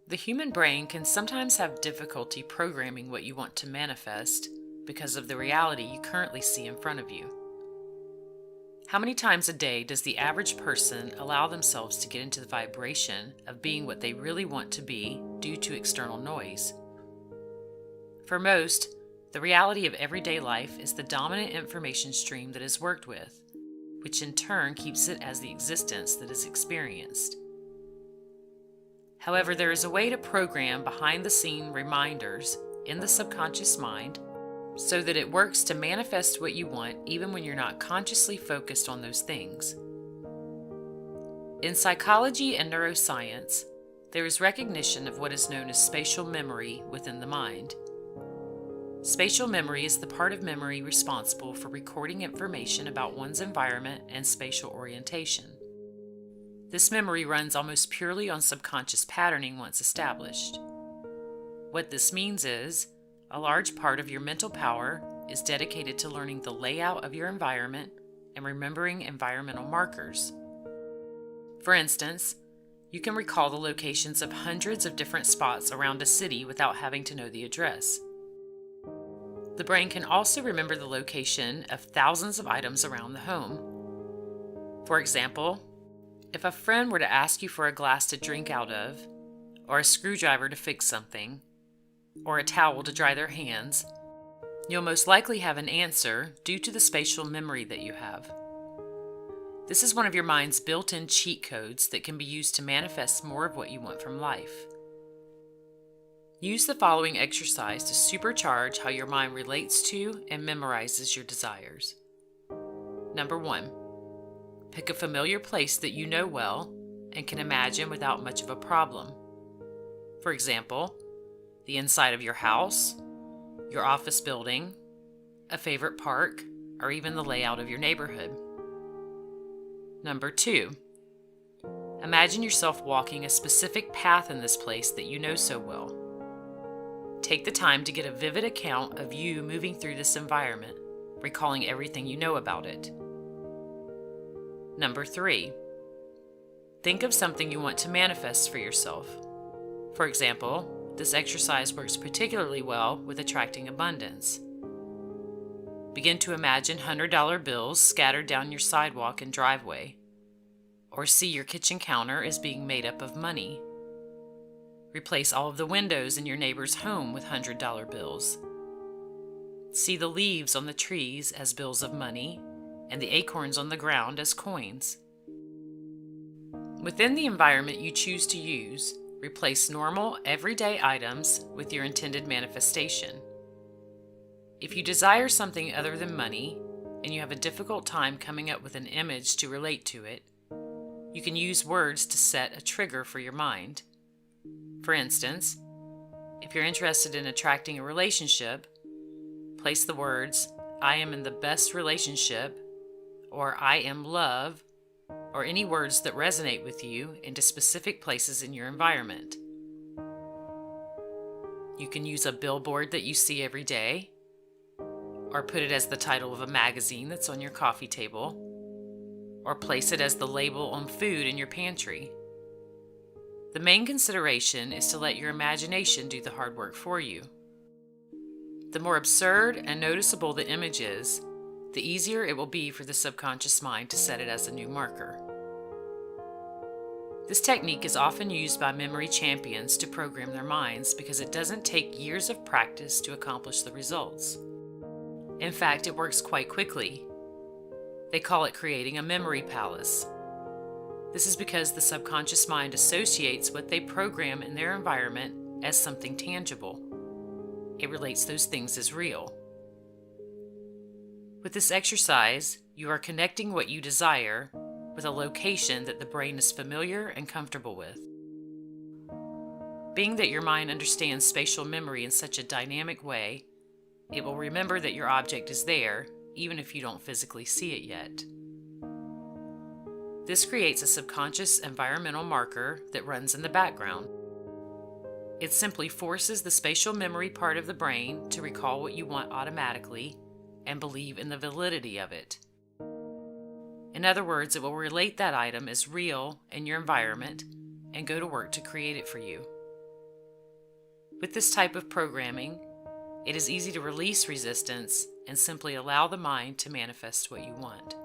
The human brain can sometimes have difficulty programming what you want to manifest because of the reality you currently see in front of you. How many times a day does the average person allow themselves to get into the vibration of being what they really want to be due to external noise? For most, the reality of everyday life is the dominant information stream that is worked with, which in turn keeps it as the existence that is experienced. However, there is a way to program behind-the-scene reminders in the subconscious mind so that it works to manifest what you want even when you're not consciously focused on those things. In psychology and neuroscience, there is recognition of what is known as spatial memory within the mind. Spatial memory is the part of memory responsible for recording information about one's environment and spatial orientation. This memory runs almost purely on subconscious patterning once established. What this means is, a large part of your mental power is dedicated to learning the layout of your environment and remembering environmental markers. For instance, you can recall the locations of hundreds of different spots around a city without having to know the address. The brain can also remember the location of thousands of items around the home. For example, if a friend were to ask you for a glass to drink out of, or a screwdriver to fix something, or a towel to dry their hands, you'll most likely have an answer due to the spatial memory that you have. This is one of your mind's built-in cheat codes that can be used to manifest more of what you want from life. Use the following exercise to supercharge how your mind relates to and memorizes your desires. Number 1. Pick a familiar place that you know well and can imagine without much of a problem. For example, the inside of your house, your office building, a favorite park, or even the layout of your neighborhood. Number 2. Imagine yourself walking a specific path in this place that you know so well. Take the time to get a vivid account of you moving through this environment, recalling everything you know about it. Number 3. Think of something you want to manifest for yourself. For example, this exercise works particularly well with attracting abundance. Begin to imagine $100 bills scattered down your sidewalk and driveway, or see your kitchen counter as being made up of money. Replace all of the windows in your neighbor's home with $100 bills. See the leaves on the trees as bills of money, and the acorns on the ground as coins. Within the environment you choose to use, replace normal, everyday items with your intended manifestation. If you desire something other than money, and you have a difficult time coming up with an image to relate to it, you can use words to set a trigger for your mind. For instance, if you're interested in attracting a relationship, place the words, "I am in the best relationship," or "I am love," or any words that resonate with you into specific places in your environment. You can use a billboard that you see every day, or put it as the title of a magazine that's on your coffee table, or place it as the label on food in your pantry. The main consideration is to let your imagination do the hard work for you. The more absurd and noticeable the image is, the easier it will be for the subconscious mind to set it as a new marker. This technique is often used by memory champions to program their minds because it doesn't take years of practice to accomplish the results. In fact, it works quite quickly. They call it creating a memory palace. This is because the subconscious mind associates what they program in their environment as something tangible. It relates those things as real. With this exercise, you are connecting what you desire with a location that the brain is familiar and comfortable with. Being that your mind understands spatial memory in such a dynamic way, it will remember that your object is there, even if you don't physically see it yet. This creates a subconscious environmental marker that runs in the background. It simply forces the spatial memory part of the brain to recall what you want automatically and believe in the validity of it. In other words, it will relate that item as real in your environment and go to work to create it for you. With this type of programming, it is easy to release resistance and simply allow the mind to manifest what you want.